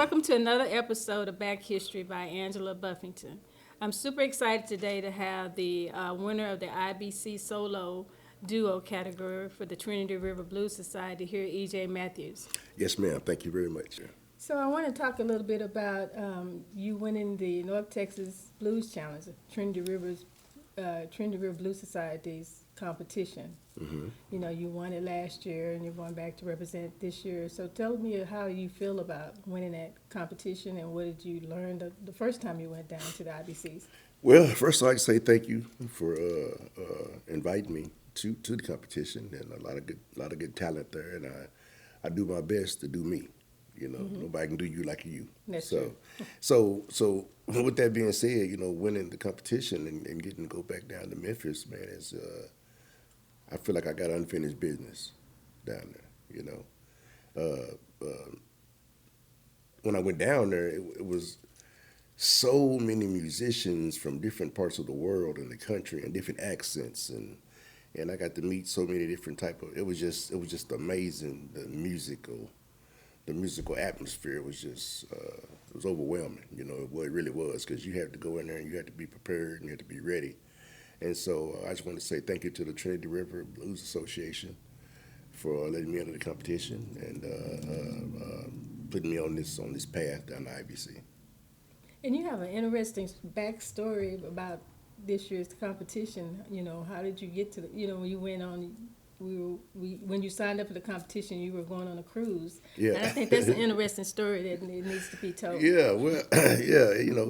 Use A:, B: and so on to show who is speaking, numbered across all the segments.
A: welcome to another episode of Back History by Angela Buffington. I'm super excited today to have the winner of the IBC Solo Duo category for the Trinity River Blues Society here, E.J. Matthews.
B: Yes, ma'am. Thank you very much.
A: So I want to talk a little bit about you winning the North Texas Blues Challenge, Trinity River Blues Society's competition.
B: Mm-hmm.
A: You know, you won it last year, and you're going back to represent this year. So tell me how you feel about winning that competition, and what did you learn the first time you went down to the IBCs?
B: Well, first I'd like to say thank you for inviting me to the competition, and a lot of good talent there, and I do my best to do me. You know, nobody can do you like you.
A: That's
B: so,
A: true.
B: so with that being said, you know, winning the competition and getting to go back down to Memphis, man, is I feel like I got unfinished business down there. You know, when I went down there, it was so many musicians from different parts of the world and the country and different accents, and I got to meet so many different type of. It was just amazing. The musical atmosphere was just it was overwhelming. You know, it really was, because you had to go in there and you had to be prepared and you had to be ready. And so I just want to say thank you to the Trinity River Blues Association for letting me enter the competition and putting me on this path down the IBC.
A: And you have an interesting backstory about this year's competition. You know, how did you get to when you went on? When you signed up for the competition, you were going on a cruise.
B: Yeah.
A: And I think that's an interesting story that it needs to be told.
B: Yeah, well, yeah, you know,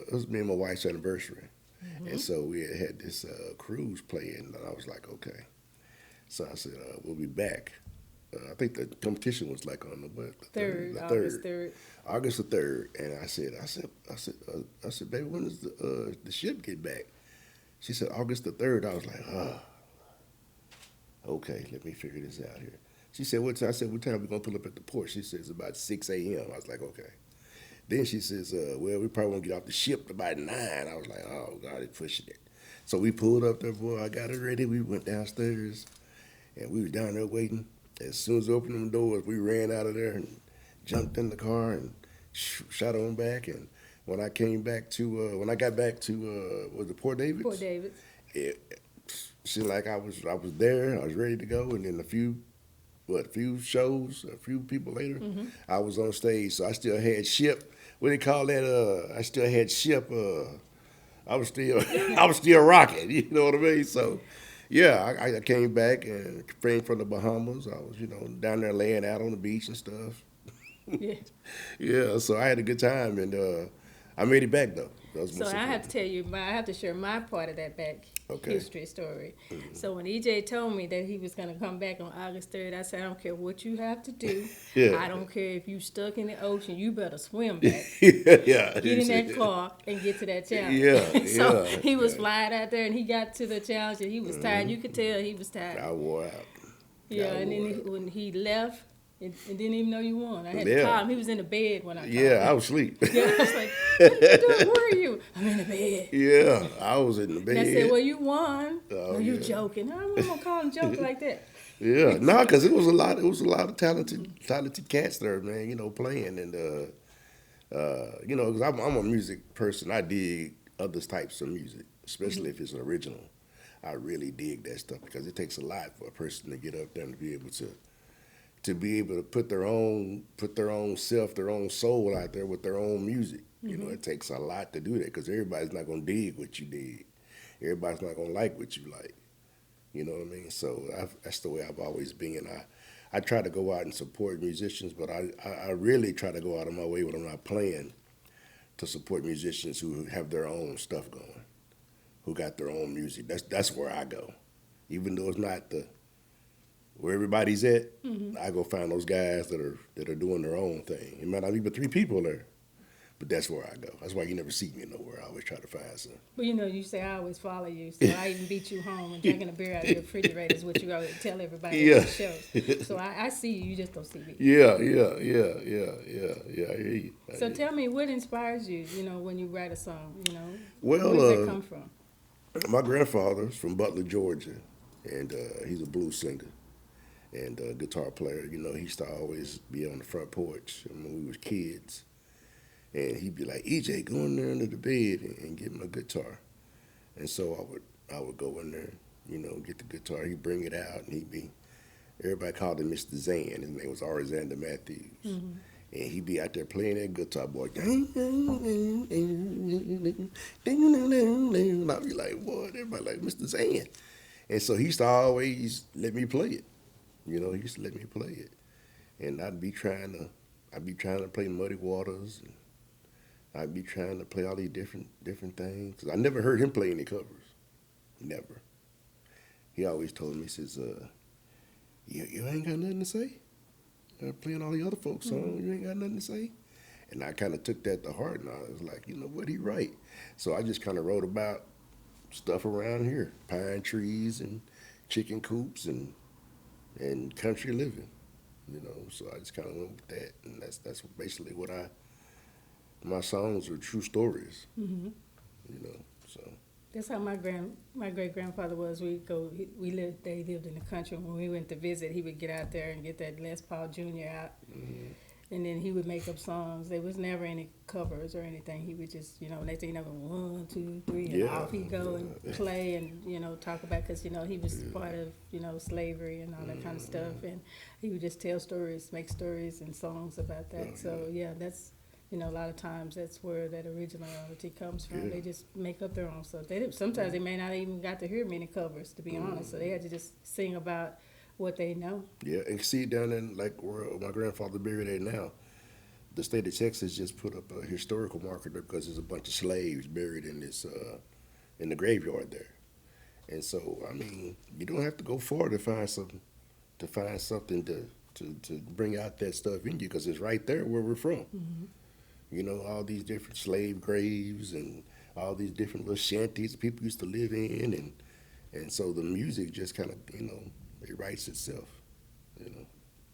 B: it was me and my wife's anniversary. And so we had this cruise playing, and I was like, okay. So I said, we'll be back. I think the competition was like on the
A: Third,
B: the
A: August 3rd.
B: August the 3rd. And I said, baby, when does the ship get back? She said, August the 3rd. I was like, okay, let me figure this out here. She said, what time? I said, what time are we going to pull up at the port? She says, about 6 a.m. I was like, okay. Then she says, well, we probably won't get off the ship about 9. I was like, oh, God, it's pushing it. So we pulled up there, boy. I got it ready. We went downstairs, and we were down there waiting. As soon as we opened them doors, we ran out of there and jumped in the car and shot on back. And when I came back to, when I got back to, was it Port David's?
A: Port David's.
B: It seemed like I was there. I was ready to go. And then a few shows, a few people later, I was on stage. So I still had ship. What do they call that? I still had ship. I was still rocking. You know what I mean? So, yeah, I came back and came from the Bahamas. I was, down there laying out on the beach and stuff.
A: Yeah.
B: Yeah. So I had a good time, and I made it back though.
A: So I have to tell you, I have to share my part of that back history story. So when EJ told me that he was going to come back on August 3rd, I said, I don't care what you have to do.
B: Yeah.
A: I don't care if you stuck in the ocean. You better swim back.
B: Yeah.
A: Get in that car and get to that challenge.
B: Yeah.
A: So
B: yeah,
A: he was flying out there, and he got to the challenge, and he was tired. You could tell he was tired.
B: I wore out.
A: Yeah, and then when he left, and didn't even know you won. I had to call him. He was in the bed when I called him.
B: Yeah, I was asleep.
A: Yeah, I was like, what are you doing? Where are you? I'm in the bed.
B: Yeah, I was in the bed.
A: And I said, well, you won.
B: Oh,
A: No, you
B: yeah.
A: joking. I'm not going to call him joke like that.
B: Yeah, no, because it was a lot of talented cats there, man. Playing and because I'm a music person. I dig other types of music, especially if it's an original. I really dig that stuff because it takes a lot for a person to get up there and to be able to put their own self, their own soul out there with their own music. It takes a lot to do that because everybody's not going to dig what you dig. Everybody's not going to like what you like. You know what I mean? So that's the way I've always been. I try to go out and support musicians, but I really try to go out of my way when I'm not playing to support musicians who have their own stuff going, who got their own music. That's where I go. Even though it's not where everybody's at, I go find those guys that are doing their own thing. It might not be but 3 people there, but that's where I go. That's why you never see me nowhere. I always try to find some.
A: Well, you say I always follow you, so I even beat you home and drinking a beer out of your refrigerator is what you always tell everybody at the show. So I see you, you just don't see me.
B: Yeah. I hear you.
A: So tell me, what inspires you, when you write a song,
B: Well,
A: where does that come from?
B: My grandfather's from Butler, Georgia, and he's a blues singer and a guitar player. He used to always be on the front porch when we was kids. And he'd be like, EJ, go in there under the bed and get my guitar. And so I would go in there, you know, get the guitar. He'd bring it out, and everybody called him Mr. Zan. His name was Arander Matthews.
A: Mm-hmm.
B: And he'd be out there playing that guitar, boy. And I'd be like, what? Everybody like, Mr. Zan. And so he used to always let me play it. You know, he used to let me play it. And I'd be trying to play Muddy Waters, and I'd be trying to play all these different things. 'Cause I never heard him play any covers. Never. He always told me, he says, you ain't got nothing to say? Playing all the other folks' songs, you ain't got nothing to say? And I kind of took that to heart, and I was like, you know what, he right. So I just kind of wrote about stuff around here, pine trees and chicken coops and country living, you know. So I just kind of went with that, and that's basically what my songs are true stories,
A: Mm-hmm.
B: you know. So
A: That's how my great grandfather was. They lived in the country. When we went to visit, he would get out there and get that Les Paul Jr. out, and then he would make up songs. There was never any covers or anything. He would just, you know, next thing you know, 1, 2, 3, and off he'd go and play and, you know, talk about, because, you know, he was part of, you know, slavery and all that kind of stuff, and he would just tell stories, make stories and songs about that. So yeah, that's, you know, a lot of times that's where that originality comes from. They just make up their own stuff. Sometimes they may not even got to hear many covers, to be honest. So they had to just sing about what they know.
B: yeah, and see down in like where my grandfather buried at now, the state of Texas just put up a historical marker there because there's a bunch of slaves buried in this in the graveyard there. And so I mean, you don't have to go far to find something to bring out that stuff in you, because it's right there where we're from.
A: Mm-hmm.
B: You know, all these different slave graves and all these different little shanties people used to live in, and so the music just kind of, you know, it writes itself, you know.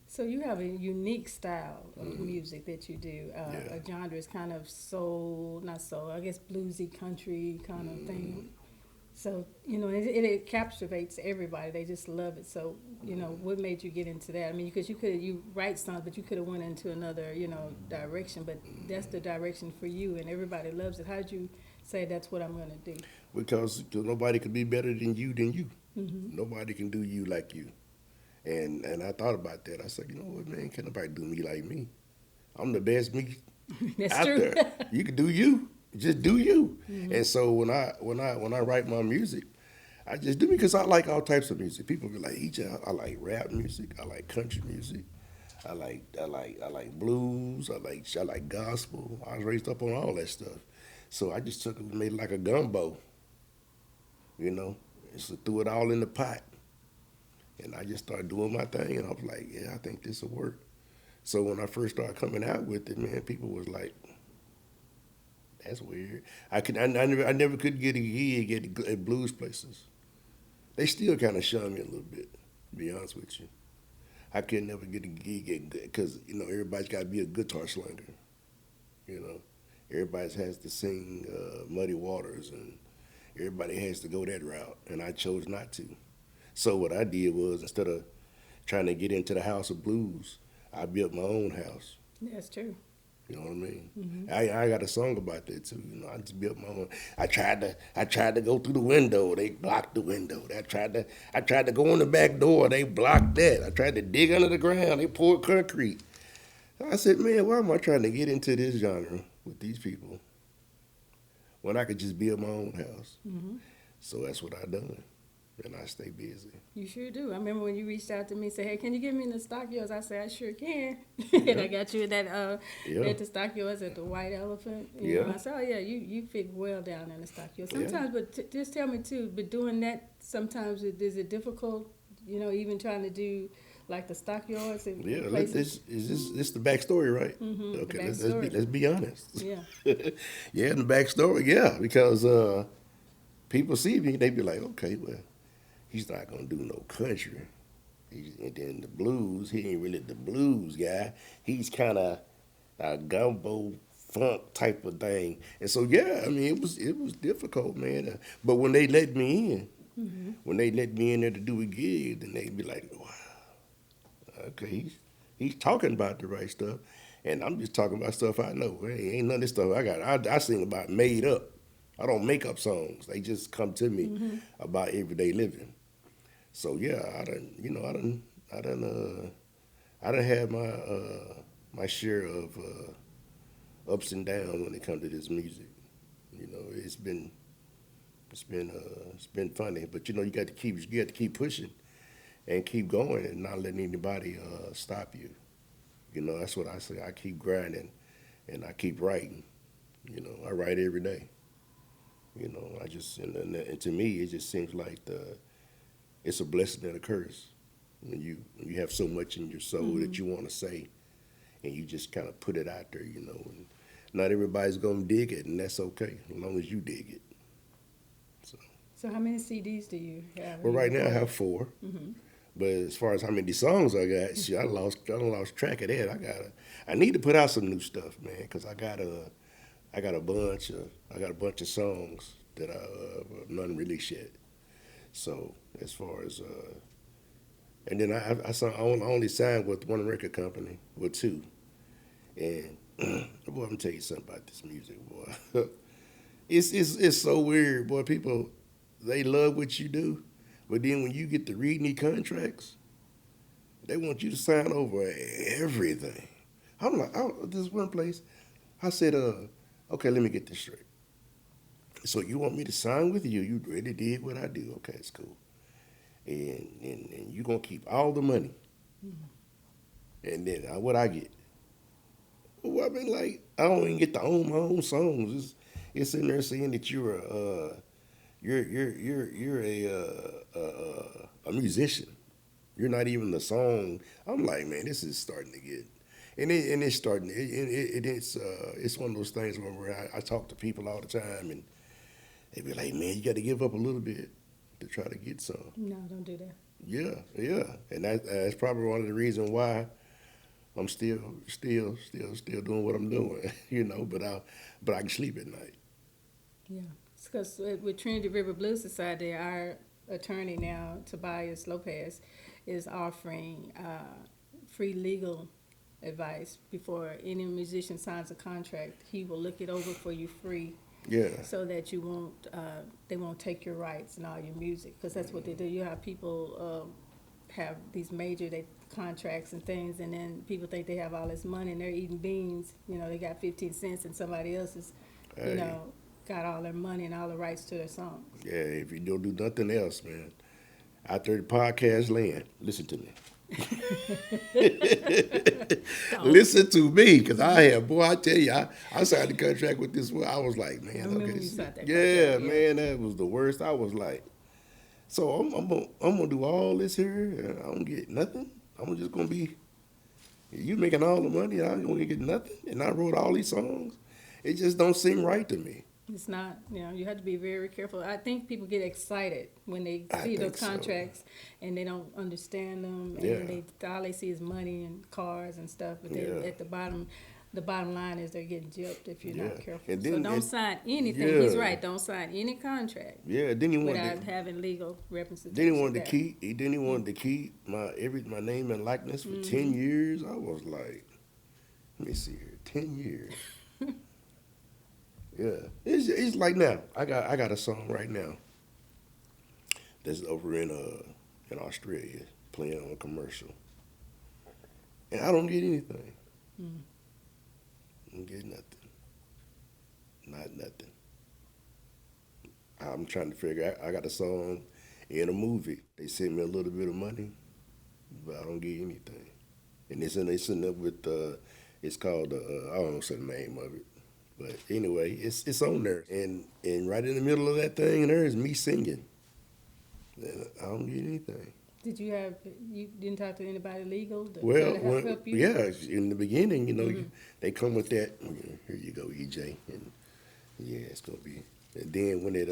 A: So you have a unique style of music that you do. A genre is kind of I guess bluesy country kind of thing. So, you know, it captivates everybody. They just love it. So, you know, what made you get into that? I mean, because you write songs, but you could have went into another, you know, direction. But that's the direction for you, and everybody loves it. How did you say that's what I'm going to do?
B: Because nobody could be better than you. Nobody can do you like you. And I thought about that. I said, you know what, man, can't nobody do me like me. I'm the best me
A: That's
B: out
A: true.
B: there. You can do you. Just do you. And so when I write my music, I just do, because I like all types of music. People be like, I like rap music. I like country music. I like blues. I like gospel. I was raised up on all that stuff. So I just took it and made it like a gumbo, you know. And so threw it all in the pot. And I just started doing my thing, and I was like, yeah, I think this will work. So when I first started coming out with it, man, people was like, that's weird. I never could get a gig at blues places. They still kind of shun me a little bit, to be honest with you. I could never get a gig because, you know, everybody's got to be a guitar slinger. You know, everybody has to sing Muddy Waters, and everybody has to go that route, and I chose not to. So what I did was, instead of trying to get into the house of blues, I built my own house.
A: That's true.
B: You know what I mean? I got a song about that too. You know, I just built my own. I tried to go through the window. They blocked the window. I tried to go in the back door. They blocked that. I tried to dig under the ground. They poured concrete. I said, man, why am I trying to get into this genre with these people when I could just build my own house? So that's what I done. And I stay busy.
A: You sure do. I remember when you reached out to me and said, hey, can you give me the stock yours? I said, I sure can. And I got you that at the stock yours at the White Elephant. You know, I said, oh, yeah, you fit well down in the stock yours. Sometimes, but just tell me, too, but doing that, sometimes is it difficult, you know, even trying to do like the stockyards and places?
B: This the backstory, right? Okay, let's be honest.
A: Yeah.
B: Yeah, the backstory, because people see me, they be like, okay, well, he's not gonna do no country. And then the blues, he ain't really the blues guy. He's kind of a gumbo funk type of thing. And so, yeah, I mean, it was difficult, man. But when they let me in, when they let me in there to do a gig, then they be like, wow, okay, he's talking about the right stuff. And I'm just talking about stuff I know. Ain't none of this stuff I got. I sing about made up. I don't make up songs. They just come to me about everyday living. So yeah, I done had my share of ups and downs when it comes to this music. You know, it's been funny, but you know, you got to keep pushing and keep going and not letting anybody stop you. You know, that's what I say. I keep grinding and I keep writing. You know, I write every day. You know, and to me, it just seems like it's a blessing and a curse when you have so much in your soul that you want to say, and you just kind of put it out there. You know, and not everybody's gonna dig it, and that's okay as long as you dig it.
A: So how many CDs do you have?
B: Well, right now I have 4. But as far as how many songs I got, shit, I done lost track of that. I need to put out some new stuff, man, because I got a bunch of songs that none released yet. So as far as and then I only signed with one record company, with 2, and boy, I'm gonna tell you something about this music, boy. It's so weird, boy. People, they love what you do. But then when you get to reading these contracts, they want you to sign over everything. I'm like, this one place, I said, okay, let me get this straight. So you want me to sign with you? You really did what I do. Okay, it's cool. And you're going to keep all the money. And then what I get? Well, I mean, like, I don't even get to own my own songs. It's in there saying that you're a musician. You're not even the song. I'm like, man, this is starting to get, it's starting. It's one of those things where I talk to people all the time, and they be like, man, you got to give up a little bit to try to get some.
A: No, don't do that.
B: Yeah, and that's probably one of the reasons why I'm still doing what I'm doing. You know, but I can sleep at night.
A: Yeah, because with Trinity River Blues Society, our attorney now, Tobias Lopez, is offering free legal advice before any musician signs a contract. He will look it over for you free.
B: Yeah.
A: So that you won't, they won't take your rights and all your music, because that's what they do. You have people have these major contracts and things, and then people think they have all this money and they're eating beans. You know, they got 15 cents, and somebody else is, you know, got all their money and all the rights to their songs.
B: Yeah, if you don't do nothing else, man, out there in the podcast land, listen to me. Listen to me, because I tell you, I signed the contract with this one. I was like, man, okay, man, that was the worst. I was like, so I'm gonna do all this here, and I don't get nothing. I'm just gonna be, you making all the money, and I'm gonna get nothing, and I wrote all these songs. It just don't seem right to me.
A: It's not, you know, you have to be very careful. I think people get excited when they see those contracts and they don't understand them, and all they see is money and cars and stuff, but they, at the bottom line is they're getting gypped if you're not careful. And then, so don't sign anything. He's right. Don't sign any contract.
B: Yeah. Then he
A: without having legal representation.
B: Then he wanted to keep my name and likeness for 10 years. I was like, let me see here, 10 years. Yeah, it's like now. I got a song right now that's over in Australia playing on a commercial, and I don't get anything. I don't get nothing. Not nothing. I'm trying to figure out. I got a song in a movie. They sent me a little bit of money, but I don't get anything. And it's in there with it's called I don't know the name of it. But anyway, it's on there, and right in the middle of that thing, there is me singing. And I don't get anything.
A: You didn't talk to anybody legal to help you?
B: Yeah, in the beginning, you know, they come with that. Here you go, EJ, and yeah, it's gonna be. And then when it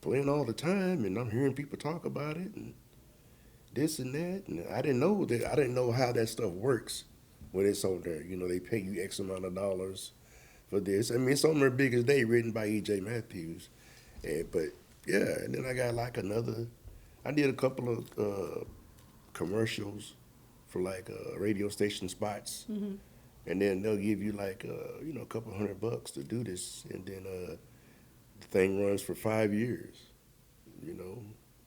B: playing all the time, and I'm hearing people talk about it and this and that, and I didn't know how that stuff works when it's on there. You know, they pay you X amount of dollars for this. I mean, it's on their biggest day, written by Angela Matthews. But yeah, and then I got like I did a couple of commercials for like radio station spots and then they'll give you like a couple $100 to do this, and then the thing runs for 5 years. You know,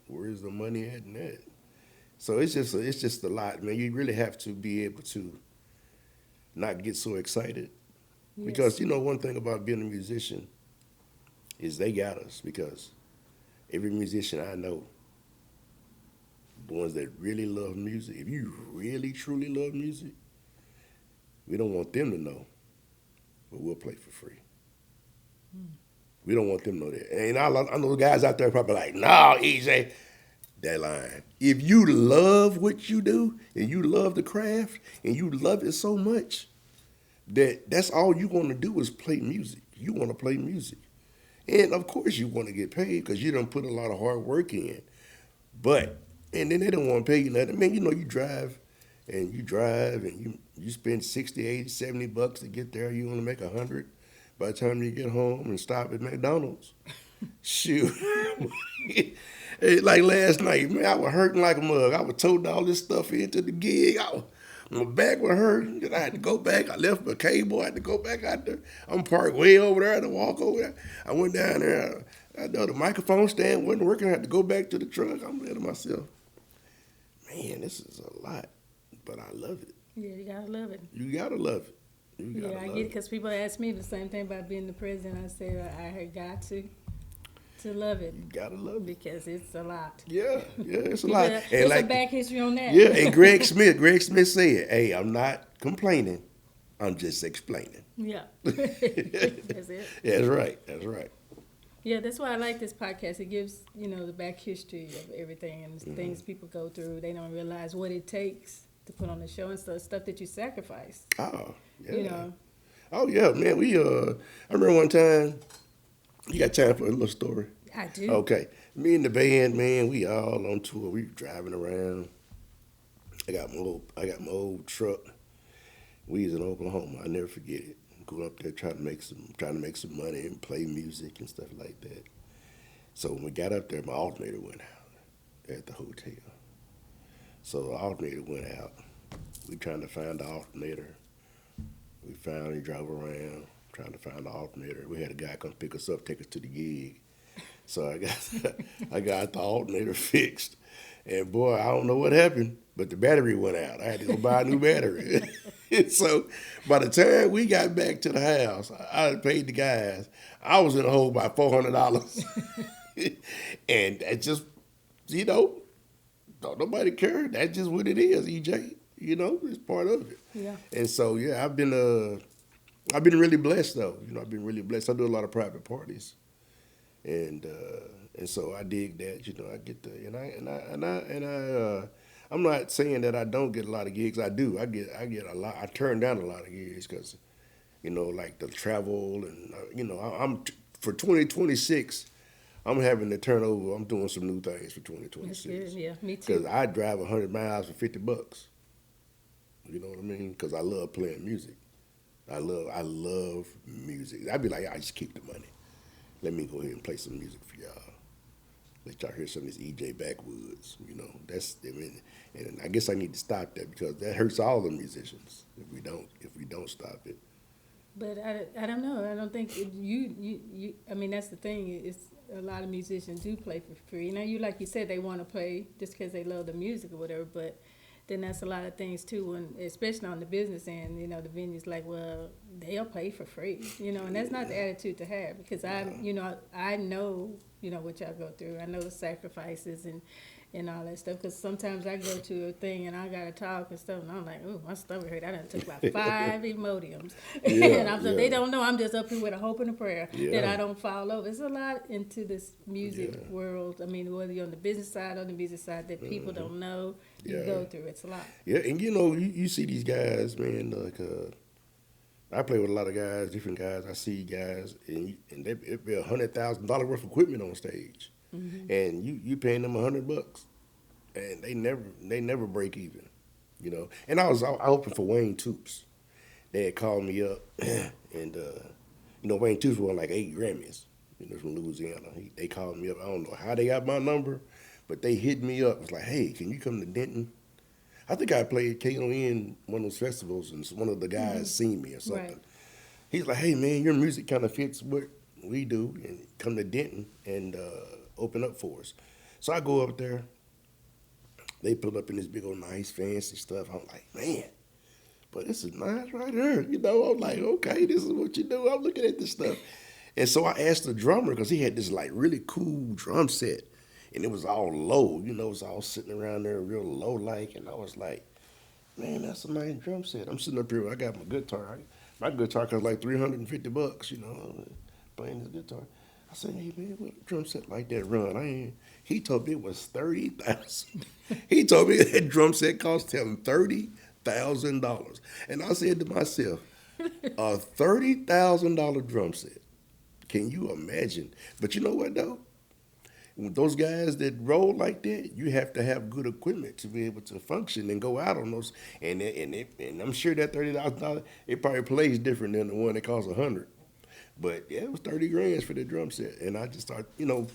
B: where's the money at in that? So it's just a lot, man. You really have to be able to not get so excited because
A: Yes.
B: one thing about being a musician is they got us because every musician I know, the ones that really love music, if you really truly love music, we don't want them to know, but we'll play for free. We don't want them to know that. And I know the guys out there probably like, no, EJ, that line. If you love what you do and you love the craft and you love it so much that's all you want to do is play music. You want to play music. And of course you want to get paid because you done put a lot of hard work in. But, and then they don't want to pay you nothing. Man, you drive and you spend 60, 80, 70 bucks to get there. You want to make 100 by the time you get home and stop at McDonald's. Shoot. Hey, like last night, man, I was hurting like a mug. I was toting all this stuff into the gig. My back was hurting. I had to go back. I left my cable. I had to go back out there. I'm parked way over there. I had to walk over there. I went down there. I know the microphone stand wasn't working. I had to go back to the truck. I'm thinking to myself, man, this is a lot, but I love it.
A: Yeah, you gotta love it.
B: You gotta love it. You gotta
A: Yeah, I
B: love
A: get it
B: it.
A: because people ask me the same thing about being the president. I said I had got to love it
B: You gotta love it.
A: because it's a lot.
B: Yeah, it's a lot. And
A: There's a
B: like,
A: back history on that.
B: yeah, and Greg Smith said, "Hey, I'm not complaining. I'm just explaining."
A: Yeah. That's it.
B: Yeah, that's right. That's right.
A: Yeah, that's why I like this podcast. It gives, the back history of everything and things people go through. They don't realize what it takes to put on the show and stuff that you sacrifice.
B: Oh, yeah.
A: You know.
B: Oh, yeah, man. I remember one time. You got time for a little story?
A: I do.
B: Okay. Me and the band, man, we all on tour. We driving around. I got my old truck. We was in Oklahoma. I never forget it. Going up there trying to make some money and play music and stuff like that. So when we got up there, my alternator went out at the hotel. So the alternator went out. We trying to find the alternator. We finally drove around trying to find the alternator. We had a guy come pick us up, take us to the gig. So I got the alternator fixed. And boy, I don't know what happened, but the battery went out. I had to go buy a new battery. So by the time we got back to the house, I had paid the guys. I was in the hole by $400. And that just, don't nobody care. That's just what it is, EJ. It's part of it.
A: Yeah.
B: And so, yeah, I've been really blessed though. I've been really blessed. I do a lot of private parties. And so I dig that, I get the I'm not saying that I don't get a lot of gigs. I do. I get a lot. I turn down a lot of gigs because, like the travel and I'm for 2026. I'm having to turn over. I'm doing some new things for
A: That's
B: 2026.
A: good. Yeah, me
B: Because
A: too.
B: I drive 100 miles for $50. You know what I mean? Because I love playing music. I love music. I'd be like, I just keep the money. Let me go ahead and play some music for y'all. Let y'all hear some of this EJ Backwoods. And I guess I need to stop that because that hurts all the musicians if we don't stop it.
A: But I don't know. I don't think you. I mean, that's the thing. It's a lot of musicians do play for free. You like you said, they want to play just because they love the music or whatever. But then that's a lot of things too. When especially on the business end, the venue's like, well, they'll play for free. And that's not the attitude to have because I know what y'all go through. I know the sacrifices and all that stuff. Because sometimes I go to a thing and I gotta talk and stuff, and I'm like, oh, my stomach hurt. I done took about 5 Imodiums, and they don't know I'm just up here with a hope and a prayer that I don't fall over. There's a lot into this music world. I mean, whether you're on the business side or the music side, that people don't know you go through. It's a lot.
B: Yeah, and you see these guys, man. Like I play with a lot of guys, different guys. I see guys, and it'd be $100,000 worth of equipment on stage. And you paying them $100, and they never break even, And I opened for Wayne Toops. They had called me up, and Wayne Toops won like 8 Grammys, from Louisiana. They called me up. I don't know how they got my number, but they hit me up. It was like, hey, can you come to Denton? I think I played KON one of those festivals, and one of the guys seen me or something.
A: Right.
B: He's like, "Hey man, your music kind of fits what we do, and come to Denton and open up for us." So I go up there. They put up in this big old nice fancy stuff. I'm like, man, but this is nice right here. You know, I'm like, okay, this is what you do. I'm looking at this stuff. And so I asked the drummer, because he had this like really cool drum set. And it was all low, you know, it was all sitting around there real low like. And I was like, man, that's a nice drum set. I'm sitting up here, I got my guitar. My guitar costs like $350, you know, playing this guitar. I said, hey man, what drum set like that run? He told me it was $30,000. He told me that drum set cost him $30,000. And I said to myself, a $30,000 drum set. Can you imagine? But you know what though? With those guys that roll like that, you have to have good equipment to be able to function and go out on those. And I'm sure that $30,000, it probably plays different than the one that costs $100. But yeah, it was 30 grand for the drum set, and I just started, you know,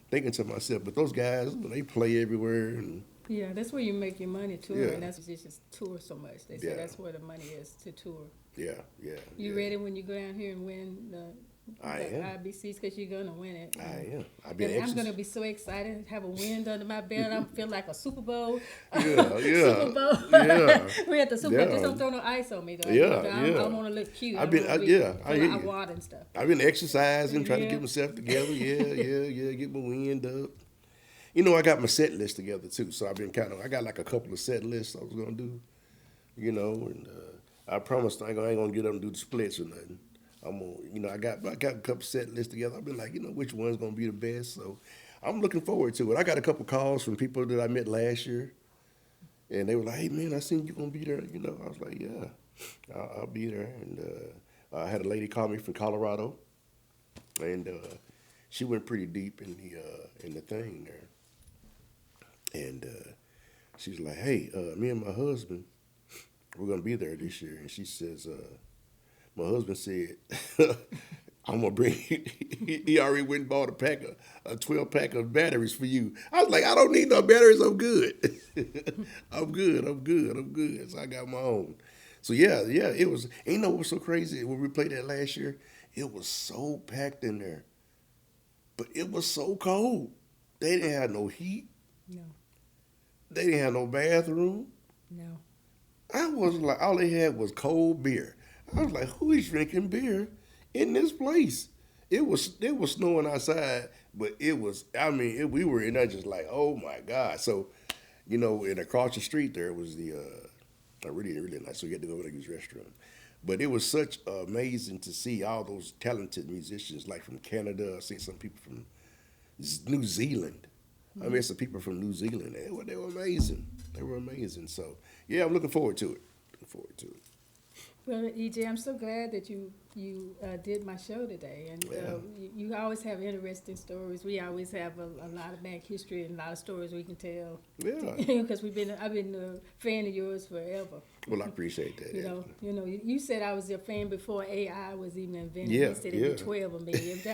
B: thinking to myself, but those guys, they play everywhere, and
A: Yeah, that's where you make your money touring.
B: Yeah.
A: That's just tour so much. They say
B: Yeah.
A: that's where the money is, to tour.
B: yeah.
A: You ready when you go down here and win the
B: I am.
A: IBCs, because you're gonna win it.
B: I am. I've been
A: And I'm gonna be so excited to have a win under my belt. I feel like a Super Bowl.
B: Yeah.
A: Super Bowl.
B: Yeah.
A: We at the Super Bowl.
B: Yeah.
A: Just don't throw no ice on me though.
B: Yeah,
A: I want to look cute.
B: I hear
A: feel
B: you.
A: like water and stuff.
B: I've been exercising, trying to
A: Yeah.
B: get myself together. Yeah. Get my wind up. You know, I got my set list together too, so I've been I got like a couple of set lists I was gonna do. You know, and I promised I ain't gonna get up and do the splits or nothing. I'm gonna, you know, I got a couple set lists together. I've been like, you know, which one's gonna be the best. So I'm looking forward to it. I got a couple calls from people that I met last year, and they were like, hey man, I seen you gonna be there. You know, I was like, yeah, I'll be there. And I had a lady call me from Colorado, and she went pretty deep in the thing there, and she was like, hey, me and my husband, we're gonna be there this year. And she says, my husband said, I'm gonna bring. He already went and bought a 12-pack of batteries for you. I was like, I don't need no batteries. I'm good. I'm good. So I got my own. So yeah. It was. And you know what was so crazy when we played that last year? It was so packed in there, but it was so cold. They didn't have no heat.
A: No.
B: They didn't have no bathroom.
A: No.
B: I was like, all they had was cold beer. I was like, who is drinking beer in this place? It was snowing outside, but it was, we were in there just like, oh my God. So, you know, and across the street there was the, really nice, so you had to go to this restaurant. But it was such amazing to see all those talented musicians, like from Canada. I seen some people from New Zealand. I met some people from New Zealand. They were amazing. So, yeah, I'm looking forward to it.
A: Well, EJ, I'm so glad that you did my show today, and
B: Yeah.
A: you always have interesting stories. We always have a lot of back history and a lot of stories we can tell.
B: Yeah.
A: Because I've been a fan of yours forever.
B: Well, I appreciate that.
A: You said I was your fan before AI was even invented.
B: Yeah,
A: He said it'd be 12 of me.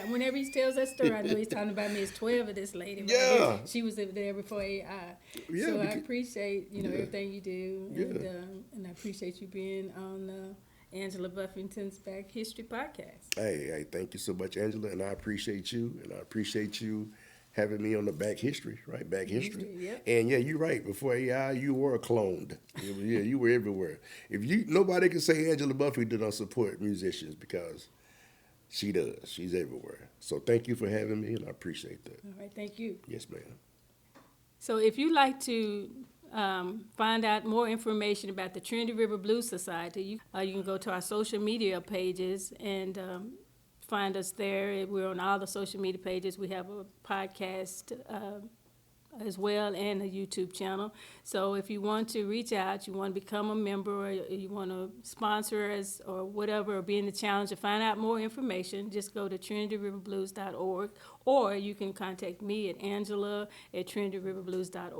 A: Whenever he tells that story, I know he's talking about me as 12 of this lady. Right
B: Yeah.
A: here. She was there before AI.
B: Yeah,
A: So I
B: because-
A: appreciate everything you do,
B: Yeah.
A: and I appreciate you being on Angela Buffington's Back History Podcast.
B: Hey, thank you so much, Angela, and I appreciate you, and I appreciate you having me on the Back History, right? Back History.
A: Yep.
B: And yeah, you're right. Before AI, you were cloned. Yeah, you were everywhere. Nobody can say Angela Buffington don't support musicians, because she does. She's everywhere. So thank you for having me, and I appreciate that.
A: All right, thank you.
B: Yes, ma'am.
A: So if you'd like to find out more information about the Trinity River Blues Society, you can go to our social media pages and find us there. We're on all the social media pages. We have a podcast as well, and a YouTube channel. So if you want to reach out, you want to become a member, or you want to sponsor us or whatever, or be in the challenge, to find out more information, just go to trinityriverblues.org, or you can contact me at Angela@trinityriverblues.org.